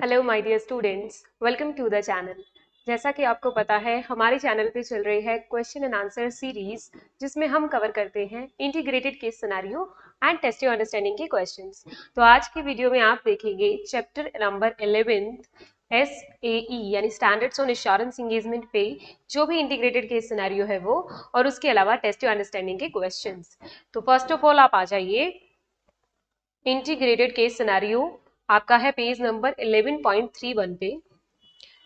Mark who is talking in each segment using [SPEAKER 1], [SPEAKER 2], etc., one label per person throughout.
[SPEAKER 1] Hello my dear students, welcome to the channel. जैसा कि आपको पता है, हमारे चैनल पे चल रही है क्वेश्चन एंड आंसर सीरीज, जिसमें हम कवर करते हैं integrated case scenario and test your understanding के क्वेश्चंस। तो आज की वीडियो में आप देखेंगे चैप्टर नंबर 11 SAE यानी स्टैंडर्ड्स ऑन एश्योरेंस एंगेजमेंट पे जो भी इंटीग्रेटेड केस सिनेरियो है वो, और उसके अलावा टेस्ट योर अंडरस्टैंडिंग के क्वेश्चंस। तो फर्स्ट ऑफ ऑल आप आ जाइए इंटीग्रेटेड केस सिनेरियो, आपका है पेज नंबर 11.31 पे।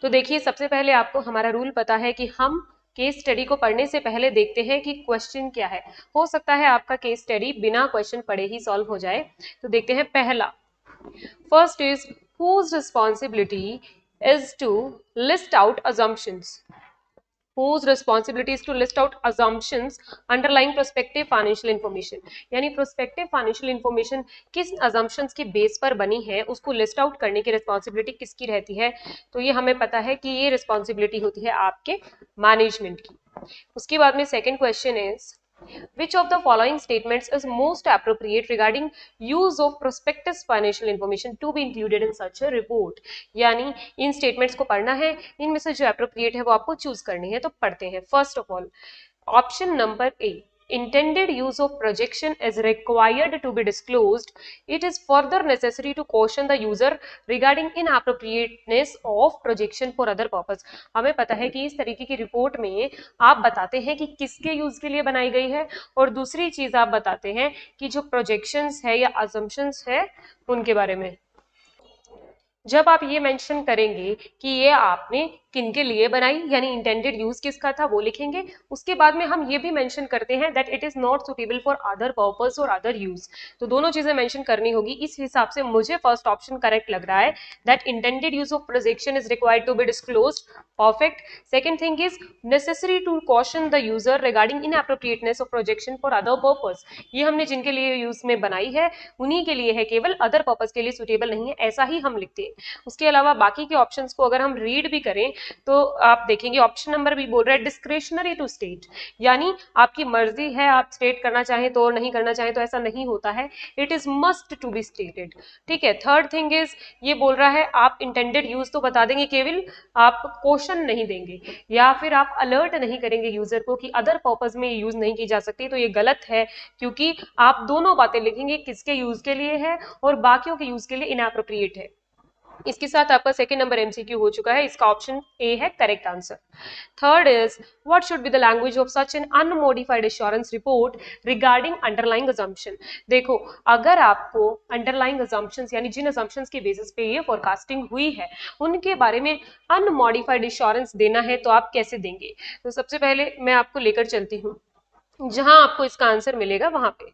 [SPEAKER 1] तो देखिए, सबसे पहले आपको हमारा रूल पता है कि हम केस स्टडी को पढ़ने से पहले देखते हैं कि क्वेश्चन क्या है। हो सकता है आपका केस स्टडी बिना क्वेश्चन पढ़े ही सॉल्व हो जाए। तो देखते हैं पहला। First is whose responsibility is to list out assumptions whose responsibility is to list out assumptions underlying prospective financial information। यानी prospective financial information किस assumptions के बेस पर बनी है, उसको लिस्ट आउट करने की रिस्पॉन्सिबिलिटी किसकी रहती है। तो ये हमें पता है कि ये रिस्पॉन्सिबिलिटी होती है आपके मैनेजमेंट की। उसके बाद में second question is which of the following statements is most appropriate regarding use of prospectus financial information to be included in such a report। यानी इन स्टेटमेंट्स को पढ़ना है, इनमें से जो एप्रोप्रिएट है वो आपको चूज करनी है। तो पढ़ते हैं। First of all, option number A, intended use of projection is required to be disclosed. It is further necessary to caution the user regarding inappropriateness of projection for other purpose। हमें पता है कि इस तरीके की रिपोर्ट में आप बताते हैं कि किसके यूज के लिए बनाई गई है, और दूसरी चीज आप बताते हैं कि जो प्रोजेक्शंस है या assumptions है उनके बारे में। जब आप ये मेंशन करेंगे कि ये आपने किनके लिए बनाई, यानी इंटेंडेड यूज किसका था, वो लिखेंगे। उसके बाद में हम ये भी मेंशन करते हैं that it is not suitable for other purpose और अदर यूज। तो दोनों चीजें मेंशन करनी होगी। इस हिसाब से मुझे फर्स्ट ऑप्शन करेक्ट लग रहा है, that intended use of projection is required to be disclosed. Perfect. Second thing is necessary to caution the user regarding inappropriateness of projection for other purpose. ये हमने जिनके लिए यूज में बनाई है उन्हीं के लिए है, केवल अदर पर्पस के लिए सुटेबल नहीं है, ऐसा ही हम लिखते हैं। उसके अलावा बाकी के ऑप्शंस को अगर हम रीड भी करें तो आप देखेंगे ऑप्शन नंबर बी बोल रहा है डिस्क्रिशनरी टू स्टेट, यानी आपकी मर्जी है, आप स्टेट करना चाहें तो और नहीं करना चाहें तो ऐसा नहीं होता है। It is must to be stated. ठीक है। थर्ड थिंग इज ये बोल रहा है आप इंटेंडेड यूज तो बता देंगे, केवल आप क्वेश्चन नहीं देंगे या फिर आप अलर्ट नहीं करेंगे यूजर को कि अदर पर्पस में यूज नहीं की जा सकती। तो ये गलत है, क्योंकि आप दोनों बातें लिखेंगे, किसके यूज के लिए है और बाकियों के यूज के लिए इनएप्रोप्रिएट है। इसके साथ आपका सेकंड नंबर एमसीक्यू हो चुका है। इसका ऑप्शन ए है correct answer. Third is what should be the language of such an unmodified assurance report regarding underlying assumption. देखो, अगर आपको अंडरलाइंग अजम्पशंस यानी जिन अजम्पशंस के बेसिस पे ये फोरकास्टिंग हुई है उनके बारे में अनमोडिफाइड एश्योरेंस देना है तो आप कैसे देंगे। तो सबसे पहले मैं आपको लेकर चलती हूँ जहां आपको इसका आंसर मिलेगा वहां पे।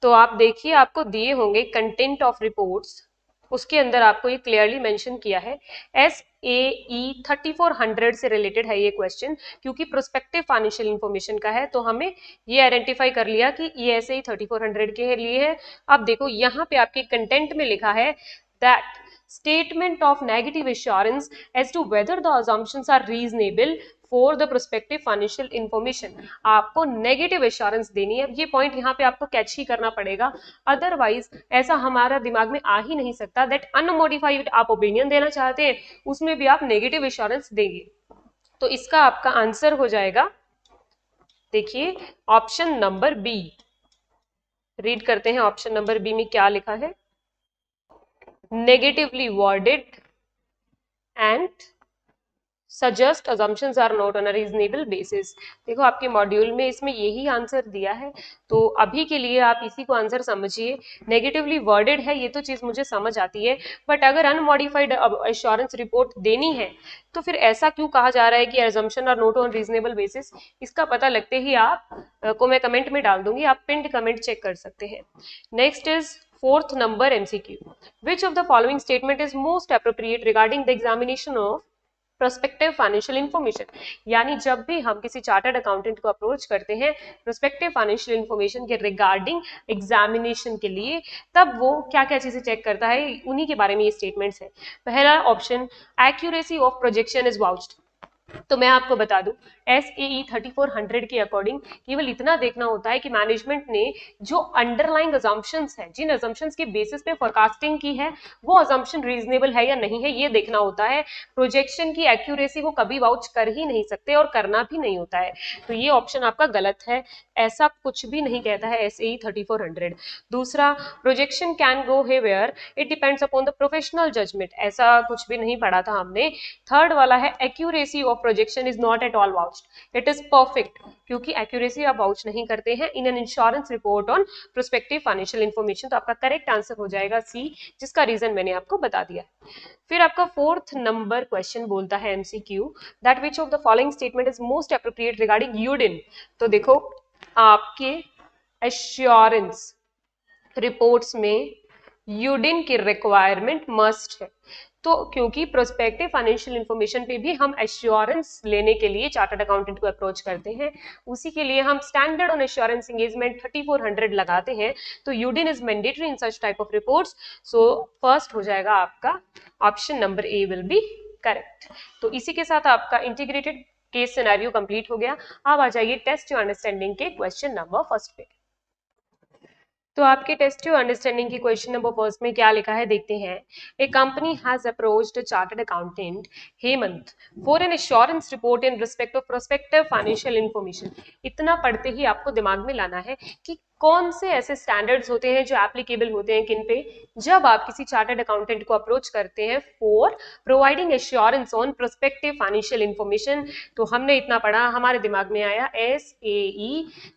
[SPEAKER 1] तो आप देखिए, आपको दिए होंगे कंटेंट ऑफ रिपोर्ट्स, उसके अंदर आपको ये क्लियरली मेंशन किया है। SAE 3400 से रिलेटेड है ये क्वेश्चन, क्योंकि प्रोस्पेक्टिव फाइनेंशियल इंफॉर्मेशन का है तो हमें ये आइडेंटिफाई कर लिया कि ये SAE 3400 के लिए है। अब देखो, यहाँ पे आपके कंटेंट में लिखा है that statement of negative assurance as to whether the assumptions are reasonable for the prospective financial information। आपको नेगेटिव एश्योरेंस देनी है। ये पॉइंट यहाँ पे आपको कैच ही करना पड़ेगा, अदरवाइज ऐसा हमारा दिमाग में आ ही नहीं सकता दैट अनमोडिफाइड आप ओपिनियन देना चाहते हैं, उसमें भी आप नेगेटिव एश्योरेंस देंगे। तो इसका आपका आंसर हो जाएगा, देखिए, ऑप्शन नंबर बी। रीड करते हैं ऑप्शन नंबर बी में क्या लिखा है। negatively worded and suggest assumptions are not on a reasonable basis। देखो, आपके मॉड्यूल में इसमें यही आंसर दिया है, तो अभी के लिए आप इसी को आंसर समझिए। नेगेटिवली वर्डेड है ये तो चीज मुझे समझ आती है, बट अगर अनमॉडिफाइड एश्योरेंस रिपोर्ट देनी है तो फिर ऐसा क्यों कहा जा रहा है कि assumption are not on reasonable basis। इसका पता लगते ही आप को मैं कमेंट में डाल दूंगी, आप पिंड कमेंट चेक कर सकते हैं। Next is fourth number MCQ, which of the following statement is most appropriate regarding the examination of prospective financial information. यानी जब भी हम किसी चार्टर्ड अकाउंटेंट को अप्रोच करते हैं प्रोस्पेक्टिव फाइनेंशियल इंफॉर्मेशन के रिगार्डिंग एग्जामिनेशन के लिए, तब वो क्या क्या चीजें चेक करता है, उन्हीं के बारे में ये स्टेटमेंट्स है। पहला option, accuracy of projection is vouched. तो मैं आपको बता दूं, SAE 3400 के अकॉर्डिंग केवल इतना देखना होता है कि मैनेजमेंट ने जो अंडरलाइंग अजम्पशंस है, जिन अजम्पशंस के बेसिस पे फोरकास्टिंग की है, वो अजम्पशन रीजनेबल है या नहीं है, ये देखना होता है। प्रोजेक्शन की एक्यूरेसी को कभी वाउच कर ही नहीं सकते और करना भी नहीं होता है। तो ये ऑप्शन आपका गलत है, ऐसा कुछ भी नहीं कहता है SAE 3400। दूसरा, projection can go haywire, it depends upon the professional judgement, ऐसा कुछ भी नहीं पढ़ा था हमने। थर्ड वाला है accuracy of projection is not at all vouched, it is perfect, क्योंकि एक्यूरेसी आप वाउच नहीं करते हैं in an insurance report on prospective financial information. तो आपका करेक्ट आंसर हो जाएगा सी, जिसका रीजन मैंने आपको बता दिया। फिर आपका फोर्थ नंबर क्वेश्चन बोलता है MCQ, that which of the following statement is most appropriate regarding UDIN. तो देखो, आपके एश्योरेंस रिपोर्ट्स में यूडिन की रिक्वायरमेंट मस्ट है। तो क्योंकि प्रोस्पेक्टिव फाइनेंशियल इंफॉर्मेशन पे भी हम एश्योरेंस लेने के लिए चार्टर्ड अकाउंटेंट को अप्रोच करते हैं, उसी के लिए हम स्टैंडर्ड ऑन एश्योरेंस एंगेजमेंट 3400 लगाते हैं। तो UDIN is mandatory in such type of reports. So first हो जाएगा आपका option number A will be correct. तो इसी के साथ आपका इंटीग्रेटेड केस सिनेरियो कंप्लीट हो गया। अब आ जाइए टेस्ट योर अंडरस्टैंडिंग के क्वेश्चन नंबर फर्स्ट पे। तो आपके टेस्ट योर अंडरस्टैंडिंग की क्वेश्चन नंबर फर्स्ट में क्या लिखा है देखते हैं। A company has approached chartered accountant Hemant for an assurance report in respect of prospective financial information. इतना पढ़ते ही आपको दिमाग में लाना है कि कौन से ऐसे स्टैंडर्ड्स होते हैं जो एप्लीकेबल होते हैं किन पे, जब आप किसी चार्टर्ड अकाउंटेंट को अप्रोच करते हैं for providing assurance on prospective financial information. तो हमने इतना पढ़ा, हमारे दिमाग में आया SAE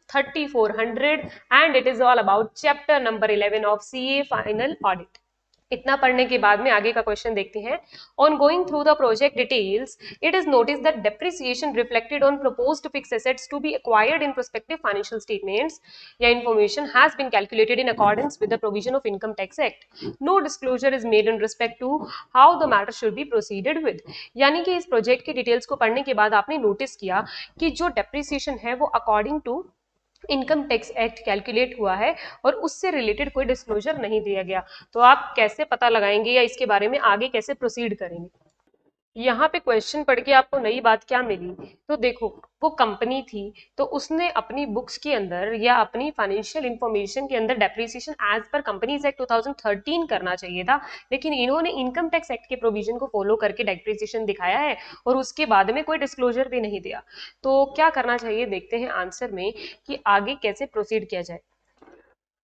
[SPEAKER 1] 3400 and it is all about chapter number 11 of CA final audit। इतना पढ़ने के बाद में आगे का क्वेश्चन देखते हैं। On going through the project details it is notice that depreciation reflected on proposed fixed assets to be acquired in prospective financial statements या information has been calculated in accordance with the provision of income tax act. No disclosure is made in respect to how the matter should be proceeded with. यानी कि इस project के details को पढ़ने के बाद आपने नोटिस किया कि जो डेप्रिसिएशन है वो according to income tax act calculate हुआ है और उससे रिलेटेड कोई डिस्क्लोजर नहीं दिया गया। तो आप कैसे पता लगाएंगे या इसके बारे में आगे कैसे प्रोसीड करेंगे। यहाँ पे क्वेश्चन पढ़ के आपको नई बात क्या मिली, तो देखो, वो कंपनी थी तो उसने अपनी बुक्स के अंदर या अपनी फाइनेंशियल इंफॉर्मेशन के अंदर depreciation as per companies act 2013 करना चाहिए था, लेकिन इन्होंने इनकम टैक्स एक्ट के प्रोविजन को फॉलो करके डेप्रिसिएशन दिखाया है और उसके बाद में कोई डिस्क्लोजर भी नहीं दिया। तो क्या करना चाहिए देखते हैं आंसर में कि आगे कैसे प्रोसीड किया जाए।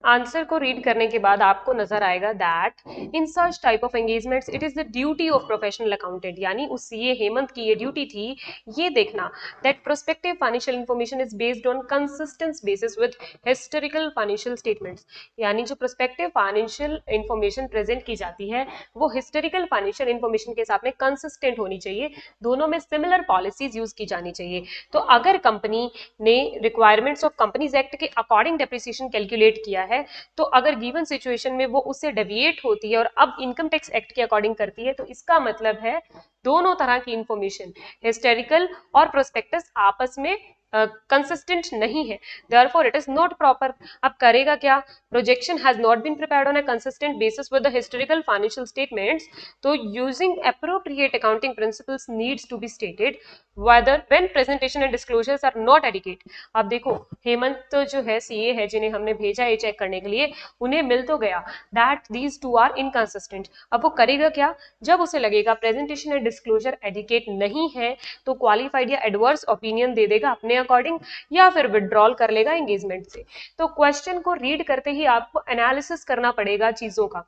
[SPEAKER 1] आंसर को रीड करने के बाद आपको नजर आएगा that in such type of engagements it is the duty of professional accountant, यानी उस सीए हेमंत की ये ड्यूटी थी ये देखना that prospective financial information is based on consistent basis with historical financial statements. यानी जो प्रोस्पेक्टिव फाइनेंशियल इंफॉर्मेशन प्रेजेंट की जाती है वो हिस्टोरिकल फाइनेंशियल इंफॉर्मेशन के साथ में कंसिस्टेंट होनी चाहिए, दोनों में सिमिलर पॉलिसीज यूज की जानी चाहिए। तो अगर कंपनी ने रिक्वायरमेंट्स ऑफ कंपनीज एक्ट के अकॉर्डिंग डेप्रिसिएशन कैलकुलेट किया है, तो अगर गिवन सिचुएशन में वो उससे डेविएट होती है और अब इनकम टैक्स एक्ट के अकॉर्डिंग करती है, तो इसका मतलब है दोनों तरह की इंफॉर्मेशन हिस्टोरिकल और प्रोस्पेक्टस आपस में कंसिस्टेंट नहीं है, therefore it is not proper. अब करेगा क्या, projection has not been prepared on a consistent basis with the historical financial statements, तो using appropriate accounting principles needs to be stated whether when presentation and disclosures are not adequate। अब देखो, हेमंत तो जो है CA है जिन्हें हमने भेजा है चेक करने के लिए, उन्हें मिल तो गया that these two are inconsistent. अब वो करेगा क्या, जब उसे लगेगा प्रेजेंटेशन एंड डिस्क्लोजर एडिकेट नहीं है तो क्वालिफाइड या एडवर्स ओपिनियन दे देगा अपने अकॉर्डिंग या फिर विड्रॉल कर लेगा एंगेजमेंट से। तो क्वेश्चन को रीड करते ही आपको एनालिसिस करना पड़ेगा चीजों का,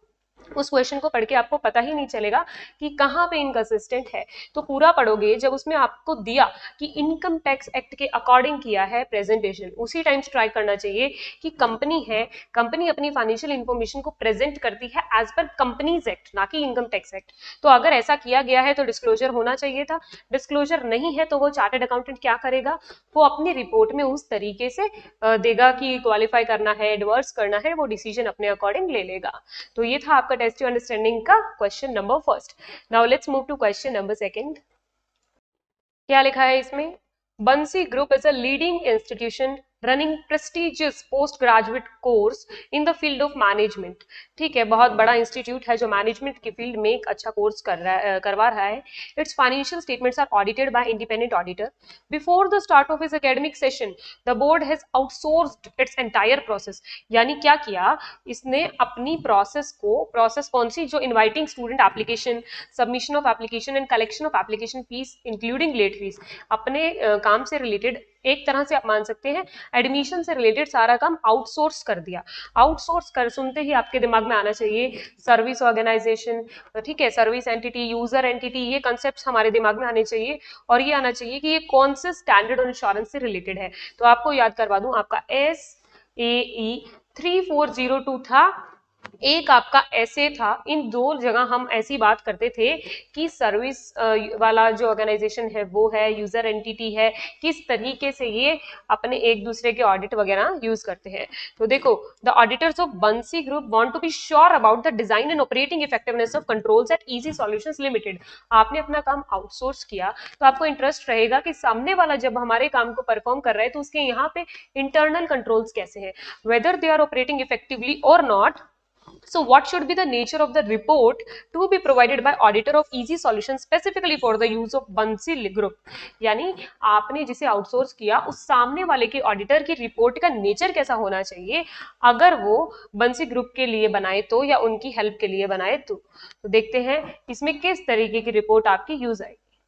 [SPEAKER 1] उस क्वेश्चन को पढ़ के आपको पता ही नहीं चलेगा कि कहाँ पे इनकंसिस्टेंट है। तो पूरा पढ़ोगे, जब उसमें आपको दिया कि इनकम टैक्स एक्ट के अकॉर्डिंग किया है प्रेजेंटेशन, उसी टाइम ट्राई करना चाहिए कि कंपनी है, कंपनी अपनी फाइनेंशियल इंफॉर्मेशन को प्रेजेंट करती है एज पर कंपनीज एक्ट, ना कि इनकम टैक्स एक्ट। तो अगर ऐसा किया गया है तो डिस्क्लोजर होना चाहिए था, डिस्क्लोजर नहीं है तो वो चार्टर्ड अकाउंटेंट क्या करेगा, वो अपनी रिपोर्ट में उस तरीके से देगा कि क्वालिफाई करना है, एडवर्स करना है, वो डिसीजन अपने अकॉर्डिंग ले लेगा। तो ये था आपका टेस्ट योर अंडरस्टैंडिंग का question number first. Now let's move to question number second. क्या लिखा है इसमें, Bansi group is a leading institution running prestigious post graduate course in the field of management. ठीक है, बहुत बड़ा इंस्टीट्यूट है जो मैनेजमेंट की फील्ड में एक अच्छा कोर्स करवा रहा है। Its financial statements are audited by independent auditor. Before the start of his academic session the board has outsourced its entire process. यानी क्या किया इसने, अपनी प्रोसेस कौन सी, जो inviting student application, submission of application and collection of application fees including late fees, अपने काम से रिलेटेड एक तरह से आप मान सकते हैं एडमिशन से रिलेटेड सारा काम आउटसोर्स कर दिया। आउटसोर्स कर सुनते ही आपके दिमाग में आना चाहिए सर्विस ऑर्गेनाइजेशन, ठीक है, सर्विस एंटिटी, यूजर एंटिटी, ये कॉन्सेप्ट्स हमारे दिमाग में आने चाहिए और ये आना चाहिए कि ये कौन से स्टैंडर्ड और इंश्योरेंस से रिलेटेड है। तो आपको याद करवा दूं, आपका SAE 3402 था, एक आपका ऐसे था। इन दो जगह हम ऐसी बात करते थे कि सर्विस वाला जो ऑर्गेनाइजेशन है वो है, यूजर एंटिटी है, किस तरीके से ये अपने एक दूसरे के ऑडिट वगैरह यूज करते हैं। तो देखो, the auditors of Bansi group want to be sure about the design and operating effectiveness of controls at Easy Solutions Limited. आपने अपना काम आउटसोर्स किया तो आपको इंटरेस्ट रहेगा कि सामने वाला जब हमारे काम को परफॉर्म कर रहा है तो उसके यहाँ पे इंटरनल कंट्रोल्स कैसे हैं, whether they are operating effectively और not. So what should be the nature of the report to be provided by auditor of easy solutions specifically for the use of Bansi group? यानी आपने जिसे outsource किया उस सामने वाले के auditor की रिपोर्ट का नेचर कैसा होना चाहिए अगर वो बंसी ग्रुप के लिए बनाए तो, या उनकी हेल्प के लिए बनाए तो देखते हैं इसमें किस तरीके की रिपोर्ट आपकी यूज आएगी।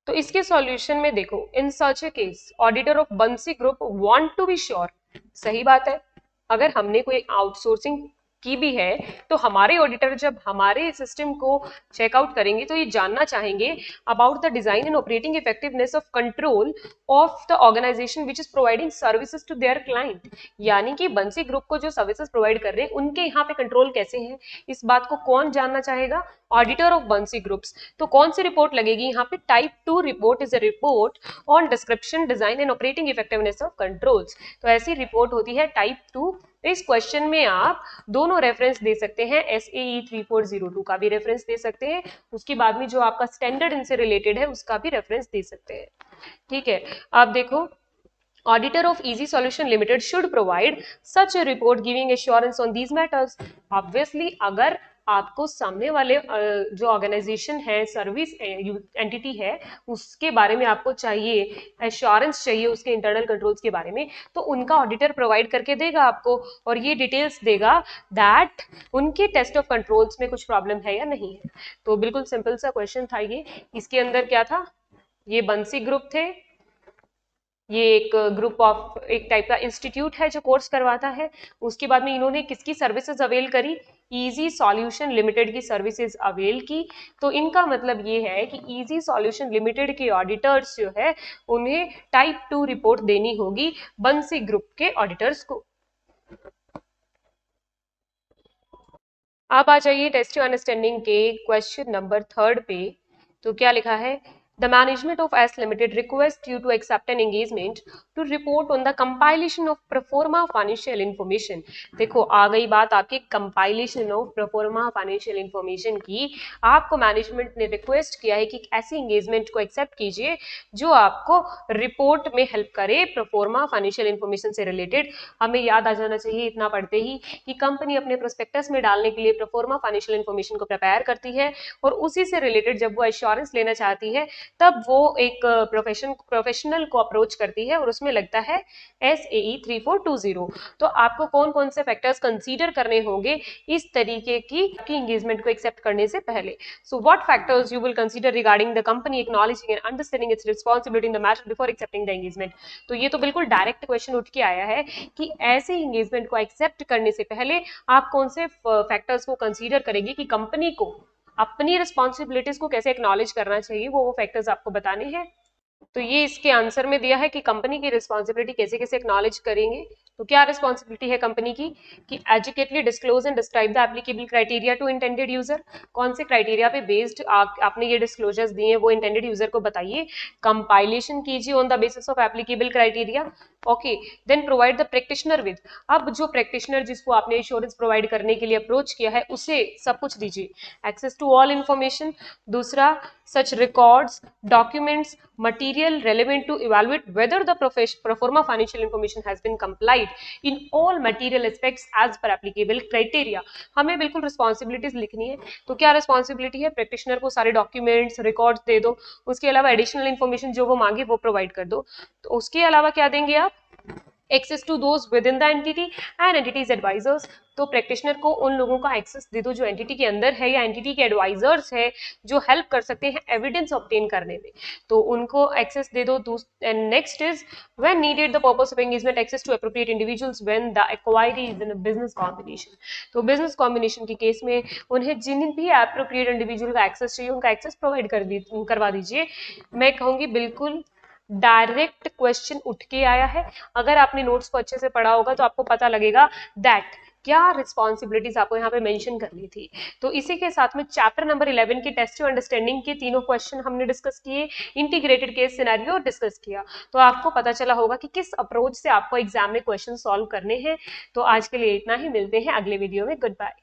[SPEAKER 1] तो इसके सॉल्यूशन में देखो, in such a case auditor of Bansi group want to be sure, सही बात है, अगर हमने कोई आउटसोर्सिंग की भी है तो हमारे ऑडिटर जब हमारे सिस्टम को चेकआउट करेंगे तो ये जानना चाहेंगे about the design and operating effectiveness of control of the organisation which is providing services to their client. यानी कि बंसी ग्रुप को जो सर्विसेज प्रोवाइड कर रहे हैं उनके यहाँ पे कंट्रोल कैसे हैं, इस बात को कौन जानना चाहेगा, ऑडिटर ऑफ बंसी ग्रुप्स। तो कौन सी रिपोर्ट लगेगी यहाँ पे, type 2 report is a report on description, design and operating effectiveness of controls. तो ऐसी रिपोर्ट होती है टाइप 2। इस क्वेश्चन में आप दोनों रेफरेंस दे सकते हैं, SAE 3402 का भी रेफरेंस दे सकते हैं, उसके बाद में जो आपका स्टैंडर्ड इनसे रिलेटेड है उसका भी रेफरेंस दे सकते हैं। ठीक है, आप देखो, Auditor of Easy Solution Limited should provide such a report giving assurance on these matters. Obviously, अगर आपको सामने वाले जो ऑर्गेनाइजेशन है, सर्विस एंटिटी है, उसके बारे में आपको चाहिए एश्योरेंस, चाहिए उसके इंटरनल कंट्रोल्स के बारे में, तो उनका ऑडिटर प्रोवाइड करके देगा आपको और ये डिटेल्स देगा दैट उनके टेस्ट ऑफ कंट्रोल्स में कुछ प्रॉब्लम है या नहीं है। तो बिल्कुल सिंपल सा क्वेश्चन था ये। इसके अंदर क्या था, ये बंसी ग्रुप थे, ये एक ग्रुप ऑफ, एक टाइप का इंस्टीट्यूट है जो कोर्स करवाता है। उसके बाद में इन्होंने किसकी सर्विसेज अवेल करी, इजी सॉल्यूशन लिमिटेड की सर्विसेज अवेल की। तो इनका मतलब ये है कि इजी सॉल्यूशन लिमिटेड के ऑडिटर्स जो है उन्हें टाइप 2 रिपोर्ट देनी होगी बंसी ग्रुप के ऑडिटर्स को। अब आ जाइए टेस्ट अंडरस्टैंडिंग के क्वेश्चन नंबर 3 पे। तो क्या लिखा है, The management of S Limited requests you to accept an engagement to report on the compilation of proforma financial information। देखो आ गई बात आपकी compilation of proforma financial information की। आपको मैनेजमेंट ने रिक्वेस्ट किया है कि ऐसी एंगेजमेंट को एक्सेप्ट कीजिए जो आपको रिपोर्ट में हेल्प करे प्रोफोर्मा फाइनेंशियल इंफॉर्मेशन से रिलेटेड। हमें याद आ जाना चाहिए इतना पढ़ते ही कि कंपनी अपने प्रोस्पेक्टस में डालने के लिए प्रोफोर्मा फाइनेंशियल इंफॉर्मेशन को प्रिपेयर करती है और उसी से रिलेटेड जब वो एश्योरेंस लेना चाहती है तब वो एक प्रोफेशनल को अप्रोच करती है और उसमें लगता है SAE 3420। तो आपको कौन कौन से फैक्टर्स कंसीडर करने होंगे इस तरीके की एंगेजमेंट को एक्सेप्ट करने से पहले। So what factors you will consider regarding the company acknowledging and understanding its responsibility in the matter before accepting the engagement. तो ये तो बिल्कुल डायरेक्ट क्वेश्चन उठ के आया है कि ऐसे एंगेजमेंट को एक्सेप्ट करने से पहले आप कौन से फैक्टर्स को कंसीडर करेंगे कि कंपनी को अपनी रिस्पॉन्सिबिलिटीज को कैसे एक्नॉलेज करना चाहिए, वो फैक्टर्स आपको बताने हैं। तो ये इसके आंसर में दिया है कि कंपनी की रिस्पॉन्सिबिलिटी कैसे कैसे एक्नॉलेज करेंगे। तो क्या रिस्पॉन्सिबिलिटी है कंपनी की कि adequately disclose and describe the applicable criteria to intended user. कौन से क्राइटेरिया पे बेस्ड आपने ये डिस्क्लोजर्स दिए हैं वो इंटेंडेड यूजर को बताइए, कंपाइलेशन कीजिए on the basis of applicable criteria. Okay, then provide the practitioner with, अब जो प्रैक्टिशनर जिसको आपने इंश्योरेंस प्रोवाइड करने के लिए अप्रोच किया है उसे सब कुछ दीजिए, एक्सेस टू ऑल इंफॉर्मेशन। दूसरा, such records, documents, material relevant to evaluate whether the pro forma financial information has been complied in all material aspects as per applicable criteria। हमें बिल्कुल रिस्पॉन्सिबिलिटीज लिखनी है। तो क्या रिस्पॉन्सिबिलिटी है, प्रैक्टिशनर को सारे डॉक्यूमेंट्स रिकॉर्ड्स दे दो, उसके अलावा एडिशनल इन्फॉर्मेशन जो वो मांगे वो प्रोवाइड कर दो। तो उसके अलावा क्या देंगे आप, access to those within the entity and entities advisers. तो प्रैक्टिशनर को उन लोगों का एक्सेस दे दो जो एंटिटी के अंदर है या एंटिटी के एडवाइजर्स है जो हेल्प कर सकते हैं एविडेंस ऑब्टेन करने में, तो उनको एक्सेस दे दो। And next is when needed the purpose of engagement access to appropriate individuals when the acquiree is in a business combination. तो बिजनेस कॉम्बिनेशन के केस में उन्हें जिन भी एप्रोप्रिएट इंडिविजुअल का एक्सेस चाहिए उनका एक्सेस प्रोवाइड करवा दीजिए। मैं कहूंगी बिल्कुल डायरेक्ट क्वेश्चन उठ के आया है। अगर आपने नोट्स को अच्छे से पढ़ा होगा तो आपको पता लगेगा दैट क्या रिस्पॉन्सिबिलिटीज आपको यहाँ पे मेंशन करनी थी। तो इसी के साथ में चैप्टर नंबर 11 के टेस्ट टू अंडरस्टैंडिंग के तीनों क्वेश्चन हमने डिस्कस किए, इंटीग्रेटेड केस सिनेरियो डिस्कस किया। तो आपको पता चला होगा कि किस अप्रोच से आपको एग्जाम में क्वेश्चन सॉल्व करने हैं। तो आज के लिए इतना ही, मिलते हैं अगले वीडियो में। Good bye.